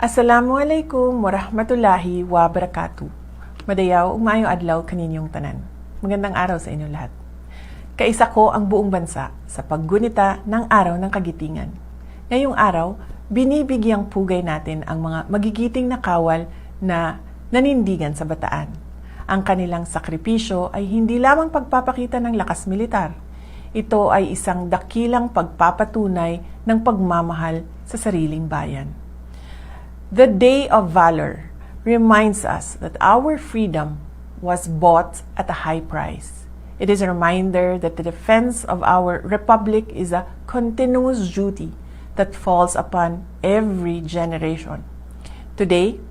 Assalamualaikum warahmatullahi wabarakatuh. Madayaw ug maayong adlaw kaninyong tanan. Magandang araw sa inyo lahat. Kaisa ko ang buong bansa sa paggunita ng Araw ng Kagitingan. Ngayong araw, binibigyang pugay natin ang mga magigiting na kawal na nanindigan sa Bataan. Ang kanilang sakripisyo ay hindi lamang pagpapakita ng lakas militar. Ito ay isang dakilang pagpapatunay ng pagmamahal sa sariling bayan. The Day of Valor reminds us that our freedom was bought at a high price. It is a reminder that the defense of our republic is a continuous duty that falls upon every generation. Today,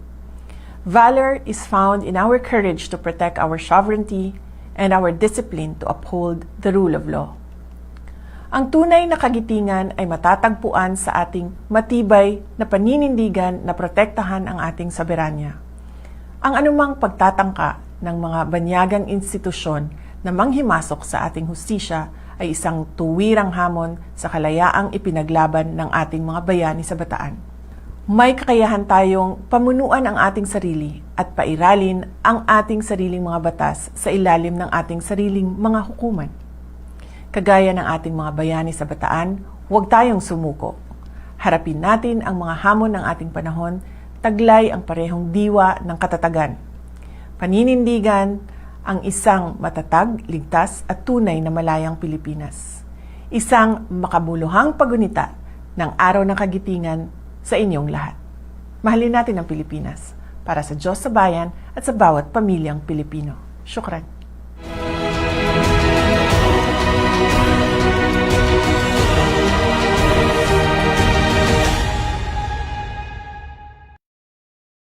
valor is found in our courage to protect our sovereignty and our discipline to uphold the rule of law. Ang tunay na kagitingan ay matatagpuan sa ating matibay na paninindigan na protektahan ang ating soberanya. Ang anumang pagtatangka ng mga banyagang institusyon na manghimasok sa ating hustisya ay isang tuwirang hamon sa kalayaang ipinaglaban ng ating mga bayani sa Bataan. May kakayahan tayong pamunuan ang ating sarili at pairalin ang ating sariling mga batas sa ilalim ng ating sariling mga hukuman. Kagaya ng ating mga bayani sa Bataan, huwag tayong sumuko. Harapin natin ang mga hamon ng ating panahon, taglay ang parehong diwa ng katatagan. Paninindigan ang isang matatag, ligtas at tunay na malayang Pilipinas. Isang makabuluhang pagunita ng Araw ng Kagitingan sa inyong lahat. Mahalin natin ang Pilipinas para sa Diyos sa bayan at sa bawat pamilyang Pilipino. Syukran.